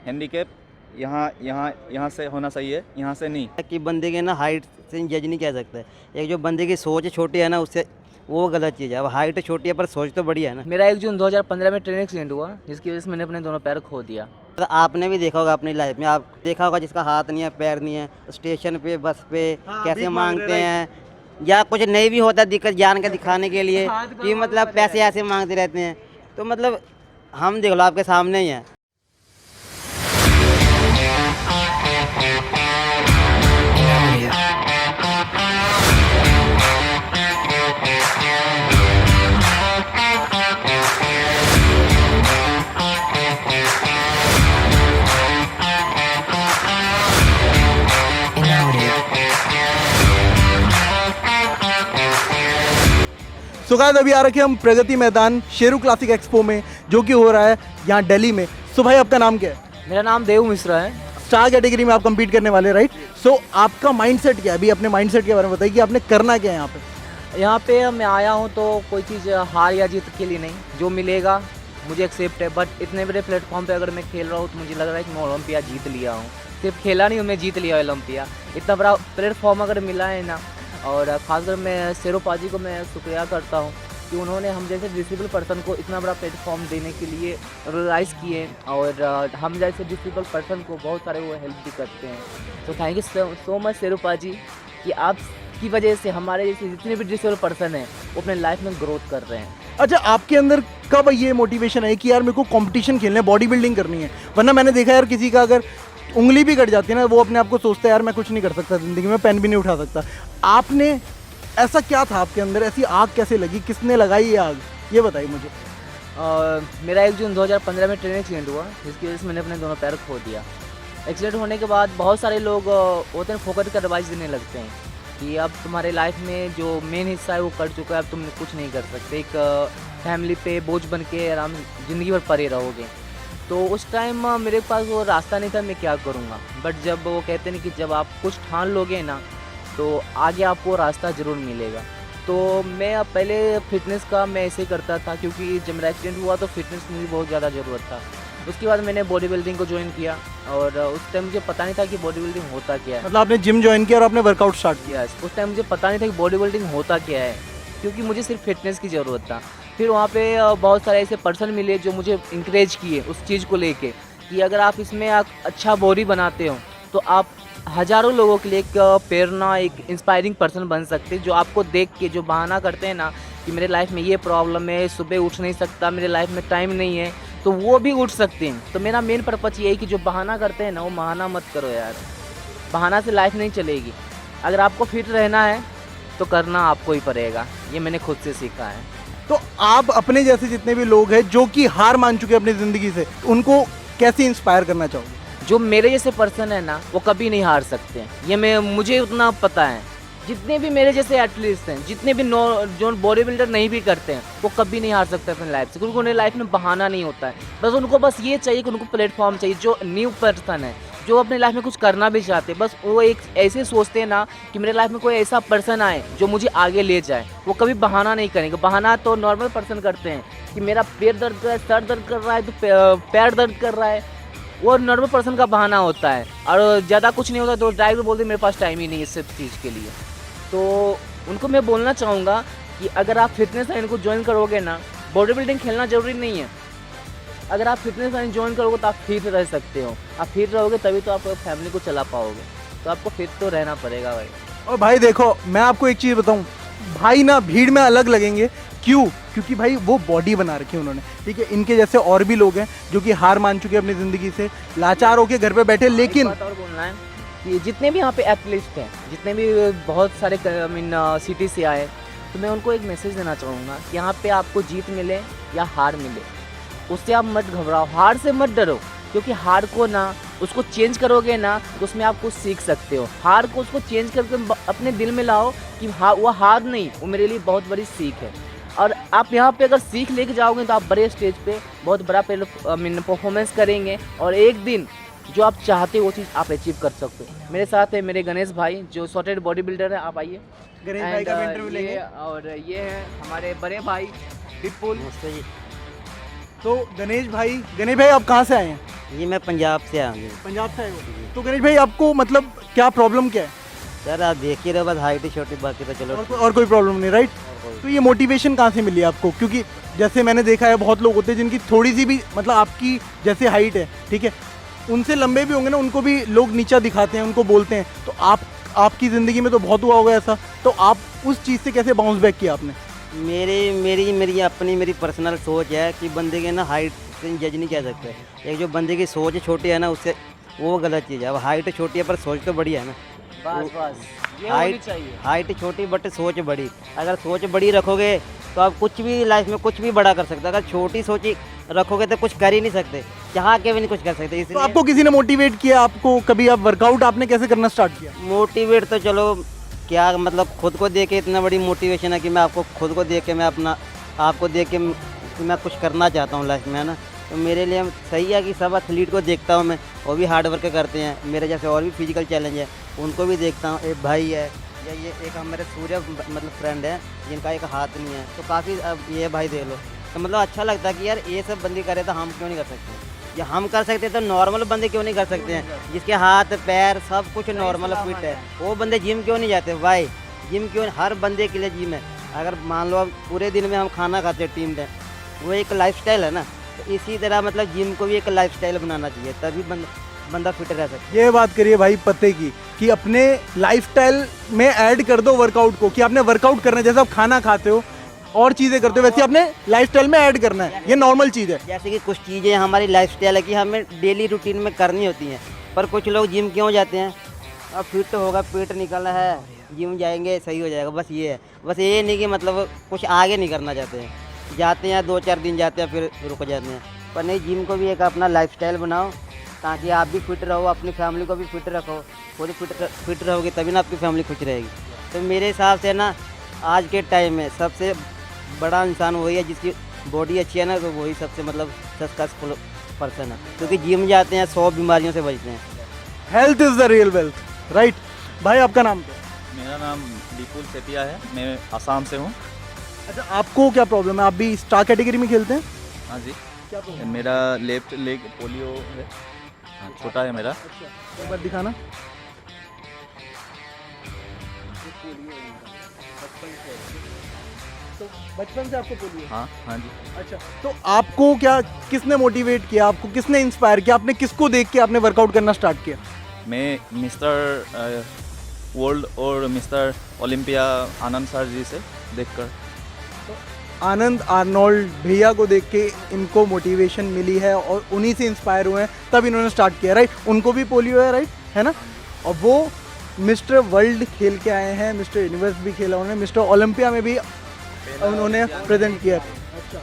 Handicap यहाँ यहाँ यहाँ से होना चाहिए, यहाँ से नहीं। कि बंदे के ना हाइट से जज नहीं कह सकते। एक जो बंदे की सोच छोटी है ना, उससे वो गलत चीज़ है। अब हाइट छोटी है पर सोच तो बड़ी है ना। मेरा 1 जून 2015 में ट्रेन एक्सीडेंट हुआ, जिसकी वजह से मैंने अपने दोनों पैर खो दिया। तो आपने भी देखा होगा अपनी लाइफ में, आप देखा होगा जिसका हाथ नहीं है, पैर नहीं है, स्टेशन पे बस पे कैसे मांगते हैं, या कुछ नहीं भी होता दिक्कत जान के दिखाने के लिए कि मतलब पैसे ऐसे मांगते रहते हैं। तो मतलब हम देख लो आपके सामने ही हैं। सो गाइस अभी आ रखे हम प्रगति मैदान शेरू क्लासिक एक्सपो में, जो कि हो रहा है यहाँ दिल्ली में। सो भाई आपका नाम क्या है? मेरा नाम देव मिश्रा है। स्टार कैटेगरी में आप compete करने वाले, राइट? सो आपका माइंडसेट क्या है? अभी अपने माइंडसेट के बारे में बताइए कि आपने करना क्या है यहाँ पे। यहाँ पे मैं आया हूँ तो कोई चीज़ हार या जीत के लिए नहीं, जो मिलेगा मुझे एक्सेप्ट है। बट इतने बड़े प्लेटफॉर्म पे अगर मैं खेल रहा हूँ तो मुझे लग रहा है कि मैं ओलंपिया जीत लिया हूँ। सिर्फ खेला नहीं हूँ, मैं जीत लिया ओलंपिया। इतना बड़ा प्लेटफॉर्म अगर मिला है ना, और ख़ासकर मैं शेरू पाजी को मैं शुक्रिया करता हूँ कि उन्होंने हम जैसे डिसेबल पर्सन को इतना बड़ा प्लेटफॉर्म देने के लिए रियलाइज़ किए, और हम जैसे डिसेबल पर्सन को बहुत सारे वो हेल्प भी करते हैं। तो thank you so much Sheru पाजी कि आपकी वजह से हमारे जैसे जितने भी डिसेबल पर्सन हैं वो अपने लाइफ में ग्रोथ कर रहे हैं। अच्छा, आपके अंदर कब ये मोटिवेशन है कि यार मेरे को कंपटीशन खेलना है, बॉडी बिल्डिंग करनी है? वरना मैंने देखा यार किसी का अगर उंगली भी कट जाती है ना, वो अपने आप को सोचता है यार मैं कुछ नहीं कर सकता ज़िंदगी में, पेन भी नहीं उठा सकता। आपने ऐसा क्या था आपके अंदर, ऐसी आग कैसे लगी, किसने लगाई ये आग, ये बताइए मुझे। मेरा 1 जून 2015 में ट्रेन एक्सीडेंट हुआ, जिसकी वजह से मैंने अपने दोनों पैर खो दिया। एक्सीडेंट होने के बाद बहुत सारे लोग होते हैं फोकट का एडवाइस देने लगते हैं कि अब तुम्हारे लाइफ में जो मेन हिस्सा है वो कट चुका है, अब तुम कुछ नहीं कर सकते, एक फैमिली पे बोझ बन के आराम ज़िंदगी भर पड़े रहोगे। तो उस टाइम मेरे पास वो रास्ता नहीं था, मैं क्या करूँगा। बट जब वो कहते हैं कि जब आप कुछ ठान लोगे ना तो आगे आपको रास्ता ज़रूर मिलेगा। तो मैं पहले फिटनेस का मैं ऐसे ही करता था, क्योंकि जब मेरा एक्सीडेंट हुआ तो फिटनेस की बहुत ज़्यादा ज़रूरत था। उसके बाद मैंने बॉडी बिल्डिंग को ज्वाइन किया, और उस टाइम मुझे पता नहीं था कि बॉडी बिल्डिंग होता क्या है। मतलब आपने जिम ज्वाइन किया और आपने वर्कआउट स्टार्ट किया? यस, उस टाइम मुझे पता नहीं था कि बॉडी बिल्डिंग होता क्या है, क्योंकि मुझे सिर्फ फिटनेस की ज़रूरत था। फिर वहाँ पे बहुत सारे ऐसे पर्सन मिले जो मुझे इंकरेज किए उस चीज़ को लेके कि अगर आप इसमें अच्छा बॉडी बनाते हो तो आप हज़ारों लोगों के लिए एक प्रेरणा, एक इंस्पायरिंग पर्सन बन सकते हैं। जो आपको देख के जो बहाना करते हैं ना कि मेरे लाइफ में ये प्रॉब्लम है, सुबह उठ नहीं सकता, मेरे लाइफ में टाइम नहीं है, तो वो भी उठ सकते हैं। तो मेरा मेन पर्पज़ ये है कि जो बहाना करते हैं ना, वो बहाना मत करो यार। बहाना से लाइफ नहीं चलेगी। अगर आपको फिट रहना है तो करना आपको ही पड़ेगा, ये मैंने खुद से सीखा है। तो आप अपने जैसे जितने भी लोग हैं जो कि हार मान चुके हैं अपनी ज़िंदगी से, उनको कैसे इंस्पायर करना चाहोगे? जो मेरे जैसे पर्सन है ना, वो कभी नहीं हार सकते हैं, ये मुझे उतना पता है। जितने भी मेरे जैसे एथलीट्स हैं, जितने भी जो बॉडी बिल्डर नहीं भी करते हैं, वो कभी नहीं हार सकते अपनी लाइफ से, क्योंकि उन्हें लाइफ में बहाना नहीं होता है। बस उनको ये चाहिए कि उनको प्लेटफॉर्म चाहिए। जो न्यू पर्सन है, जो अपनी लाइफ में कुछ करना भी चाहते हैं, बस वो एक ऐसे सोचते हैं ना कि मेरे लाइफ में कोई ऐसा पर्सन आए जो मुझे आगे ले जाए। वो कभी बहाना नहीं करेंगे। बहाना तो नॉर्मल पर्सन करते हैं कि मेरा पेट दर्द कर रहा है, सर दर्द कर रहा है, तो पैर दर्द कर रहा है, वो नॉर्मल पर्सन का बहाना होता है। और ज़्यादा कुछ नहीं होता तो डायरेक्ट बोलते मेरे पास टाइम ही नहीं है इस सब चीज़ के लिए। तो उनको मैं बोलना चाहूँगा कि अगर आप फिटनेस लाइन को ज्वाइन करोगे ना, बॉडी बिल्डिंग खेलना ज़रूरी नहीं है। अगर आप फिटनेस लाइन ज्वाइन करोगे तो आप फिट रह सकते हो। आप फिट रहोगे तभी तो आप फैमिली को चला पाओगे। तो आपको फिट तो रहना पड़ेगा भाई। और भाई देखो, मैं आपको एक चीज़ बताऊं, भाई ना भीड़ में अलग लगेंगे। क्यों? क्योंकि भाई वो बॉडी बना रखी है उन्होंने, ठीक है। इनके जैसे और भी लोग हैं जो कि हार मान चुके हैं अपनी ज़िंदगी से, लाचार होकर घर पे बैठे। लेकिन बात और बोलना है कि जितने भी यहाँ पे एथलीट्स हैं, जितने भी बहुत सारे सिटी से आए, तो मैं उनको एक मैसेज देना चाहूँगा कि यहाँ पे आपको जीत मिले या हार मिले, उससे आप मत घबराओ, हार से मत डरो। क्योंकि हार को ना उसको चेंज करोगे ना तो उसमें आप कुछ सीख सकते हो। हार को उसको चेंज करके अपने दिल में लाओ कि वो हार नहीं, वो मेरे लिए बहुत बड़ी सीख है। और आप यहाँ पे अगर सीख लेके जाओगे तो आप बड़े स्टेज पे बहुत बड़ा परफॉर्मेंस करेंगे, और एक दिन जो आप चाहते हो वो चीज़ आप अचीव कर सकते हो। मेरे साथ है मेरे गणेश भाई जो सॉर्टेड बॉडी बिल्डर है, आप आइए। गणेश भाई का इंटरव्यू लेंगे। और ये है हमारे बड़े भाई विपुल। तो गणेश भाई आप कहाँ से आए हैं? ये मैं पंजाब से आया हूँ। पंजाब से आए हो? तो गणेश भाई आपको मतलब क्या प्रॉब्लम क्या है? सर आप देख ही रहे हो, बस हाइट ही छोटी, बाकी तो चलो और कोई प्रॉब्लम नहीं, राइट? तो ये मोटिवेशन कहाँ से मिली आपको? क्योंकि जैसे मैंने देखा है बहुत लोग होते हैं जिनकी थोड़ी सी भी मतलब आपकी जैसे हाइट है, ठीक है, उनसे लंबे भी होंगे ना, उनको भी लोग नीचा दिखाते हैं, उनको बोलते हैं। तो आपकी ज़िंदगी में तो बहुत हुआ होगा ऐसा, तो आप उस चीज़ से कैसे बाउंस बैक किया आपने? मेरी पर्सनल सोच है कि बंदे के ना हाइट से जज नहीं किया सकते। एक जो बंदे की सोच छोटी है ना, उससे वो गलत चीज़ है। अब हाइट छोटी है पर सोच तो बड़ी है ना। बस बस ये होनी चाहिए। हाइट छोटी बट सोच बड़ी। अगर सोच बड़ी रखोगे तो आप कुछ भी लाइफ में कुछ भी बड़ा कर सकते हो। अगर छोटी सोच रखोगे तो कुछ कर ही नहीं सकते, चाह के भी नहीं कुछ कर सकते। तो इसलिए आपको किसी ने मोटिवेट किया? आपको कभी आप वर्कआउट आपने कैसे करना स्टार्ट किया? मोटिवेट तो चलो क्या, मतलब खुद को देख के इतना बड़ी मोटिवेशन है कि मैं आपको खुद को देख के मैं आपको देख के मैं कुछ करना चाहता हूँ लाइफ में, है ना। तो मेरे लिए सही है कि सब एथलीट को देखता हूँ मैं, वो भी हार्ड वर्क करते हैं। मेरे जैसे और भी फिजिकल चैलेंज है उनको भी देखता हूँ। एक भाई है या ये एक मेरे सूर्य मतलब फ्रेंड है जिनका एक हाथ नहीं है, तो काफ़ी अब ये भाई देख लो, तो मतलब अच्छा लगता है कि यार ये सब बंदे करे तो हम क्यों नहीं कर सकते। या हम कर सकते तो नॉर्मल बंदे क्यों नहीं कर सकते हैं, जिसके हाथ पैर सब कुछ नॉर्मल फिट है, वो बंदे जिम क्यों नहीं जाते भाई? जिम क्यों? हर बंदे के लिए जिम है। अगर मान लो अब पूरे दिन में हम खाना खाते हैं टीम में, वो एक लाइफस्टाइल है ना। तो इसी तरह मतलब जिम को भी एक लाइफस्टाइल बनाना चाहिए, तभी बंदा फिट रह सकता है। ये बात करिए भाई पते की कि अपने लाइफस्टाइल में ऐड कर दो वर्कआउट को, कि आपने वर्कआउट करना है। जैसे आप खाना खाते हो और चीज़ें करते हो, वैसे आपने लाइफस्टाइल में ऐड करना है। ये नॉर्मल चीज़ है। जैसे कि कुछ चीज़ें हमारी लाइफस्टाइल है कि हमें डेली रूटीन में करनी होती हैं, पर कुछ लोग जिम क्यों जाते हैं? अब फिट होगा, पेट निकलना है, जिम जाएंगे सही हो जाएगा, बस ये है। बस ये नहीं कि मतलब कुछ आगे नहीं करना चाहते हैं, जाते हैं 2-4 दिन जाते हैं फिर रुक जाते हैं। पर नहीं, जिम को भी एक अपना लाइफस्टाइल बनाओ ताकि आप भी फिट रहो, अपनी फैमिली को भी फिट रखो। खुद फिट रहोगे तभी ना आपकी फैमिली खुश रहेगी। तो मेरे हिसाब से ना आज के टाइम में सबसे बड़ा इंसान वही है जिसकी बॉडी अच्छी है ना, तो वही सबसे मतलब सक्सेसफुल पर्सन है, क्योंकि जिम जाते हैं 100 बीमारियों से बचते हैं। Health is the real wealth, right? भाई आपका नाम क्या है? मेरा नाम दीपुल सेतिया है, मैं आसाम से हूँ। अच्छा, आपको क्या प्रॉब्लम है? आप भी स्टार कैटेगरी में खेलते हैं? हाँ जी। क्या प्रॉब्लम? मेरा लेफ्ट लेग पोलियो है, हाँ, छोटा है मेरा। अच्छा, एक बार दिखाना। तो बचपन से आपको पोलियो? हाँ हाँ जी। अच्छा, तो आपको क्या, किसने मोटिवेट किया आपको, किसने इंस्पायर किया? आपने किसको देख के आपने वर्कआउट करना स्टार्ट किया? मैं मिस्टर वर्ल्ड और मिस्टर ओलंपिया आनंद सर जी से देखकर। आनंद आर्नोल्ड भैया को देख के इनको मोटिवेशन मिली है और उन्हीं से इंस्पायर हुए हैं, तब इन्होंने स्टार्ट किया, राइट? उनको भी पोलियो है, राइट, है ना? और वो मिस्टर वर्ल्ड खेल के आए हैं, मिस्टर यूनिवर्स भी खेला उन्होंने, मिस्टर ओलंपिया में भी उन्होंने प्रेजेंट किया। अच्छा,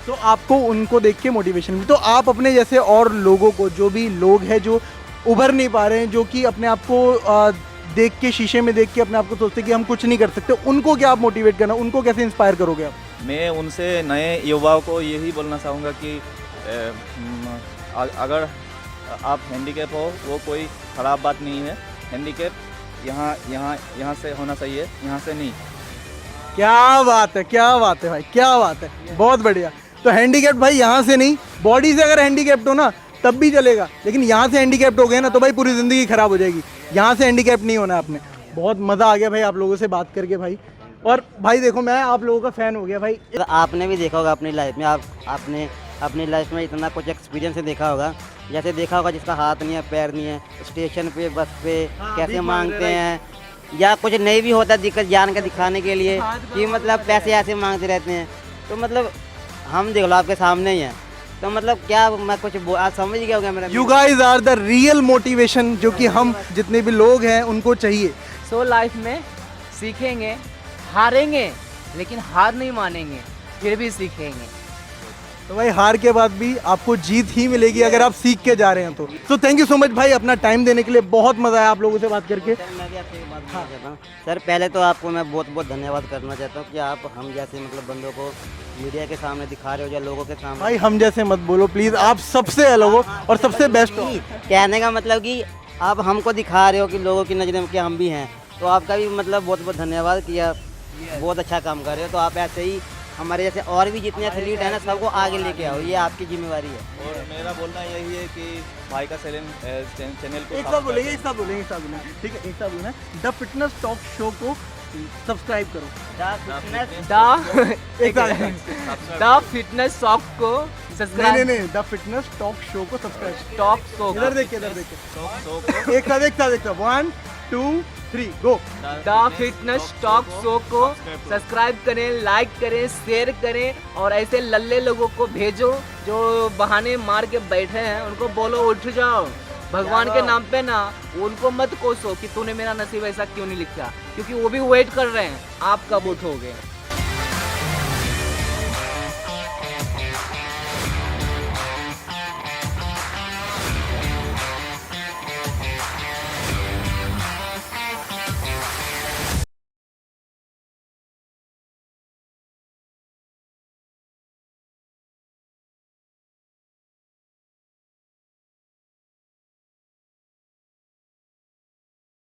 तो आपको उनको देख के मोटिवेशन मिली। तो आप अपने जैसे और लोगों को, जो भी लोग हैं जो उभर नहीं पा रहे हैं, जो कि अपने आप को देख के, शीशे में देख के अपने आप को सोचते कि हम कुछ नहीं कर सकते, उनको क्या आप मोटिवेट करना, उनको कैसे इंस्पायर करोगे आप? मैं उनसे नए युवाओं को यही बोलना चाहूँगा कि अगर आप हैंडीकैप हो वो कोई ख़राब बात नहीं है। हैंडीकैप यहाँ से होना चाहिए, यहाँ से नहीं। क्या बात है, क्या बात है भाई, क्या बात है, बहुत बढ़िया। तो हैंडीकैप्ट भाई यहाँ से नहीं, बॉडी से अगर हैंडीकैप्ट हो ना तब भी चलेगा, लेकिन यहाँ से हैंडीकैप्ट हो गए ना तो भाई पूरी ज़िंदगी ख़राब हो जाएगी। यहाँ से हैंडीकैप्ट नहीं होना आपने। बहुत मज़ा आ गया भाई आप लोगों से बात करके भाई। और भाई देखो, मैं आप लोगों का फ़ैन हो गया भाई। तो आपने भी देखा होगा अपनी लाइफ में, आपने अपनी लाइफ में इतना कुछ एक्सपीरियंस देखा होगा। जैसे देखा होगा जिसका हाथ नहीं है, पैर नहीं है, स्टेशन पे, बस पे कैसे मांगते हैं, या कुछ नहीं भी होता दिक्कत जान के दिखाने के लिए कि मतलब पैसे ऐसे मांगते रहते हैं। तो मतलब हम देख लो आपके सामने ही हैं, तो मतलब क्या मैं कुछ आप समझ गया होगा मेरा। You guys are the real motivation, जो कि हम जितने भी लोग हैं उनको चाहिए। सो लाइफ में सीखेंगे, हारेंगे लेकिन हार नहीं मानेंगे, फिर भी सीखेंगे। तो भाई हार के बाद भी आपको जीत ही मिलेगी अगर आप सीख के जा रहे हैं तो। थैंक यू सो मच भाई अपना टाइम देने के लिए, बहुत मज़ा आया आप लोगों से बात करके। सर मैं भी आपसे एक बात कहना चाहता हूँ। सर पहले तो आपको मैं बहुत बहुत धन्यवाद करना चाहता हूँ कि आप हम जैसे मतलब बंदों को मीडिया के सामने दिखा रहे हो या लोगों के सामने। भाई हम जैसे मत बोलो प्लीज़, आप सबसे अलग हो और सबसे बेस्ट हो। कहने का मतलब कि आप हमको दिखा रहे हो कि लोगों की नज़र में कि हम भी हैं, तो आपका भी मतलब बहुत बहुत धन्यवाद कि आप बहुत अच्छा काम कर रहे हो। तो आप ऐसे ही हमारे जैसे और भी जितने एथलीट हैं ना सबको आगे लेके आओ, ये आपकी जिम्मेवारी है। और मेरा बोलना यही है कि भाई का चैनल को एक साथ बोलेंगे, एक साथ बोलेंगे, एक साथ बोलेंगे, ठीक है, एक साथ बोलना है। द फिटनेस टॉक शो को सब्सक्राइब करो। द फिटनेस शॉप को नहीं सब्सक्राइब नहीं, द फिटनेस टॉक शो को सब्सक्राइब। टॉक शो इधर देखिए, इधर देखिए, एक साथ, एक साथ, एक साथ, 1 2 3 गो। द फिटनेस टॉक शो को सब्सक्राइब करें, लाइक करें, शेयर करें और ऐसे लल्ले लोगों को भेजो जो बहाने मार के बैठे हैं, उनको बोलो उठ जाओ भगवान के नाम पे ना। उनको मत कोसो कि तूने मेरा नसीब ऐसा क्यों नहीं लिखा, क्योंकि वो भी वेट कर रहे हैं आप कब उठोगे।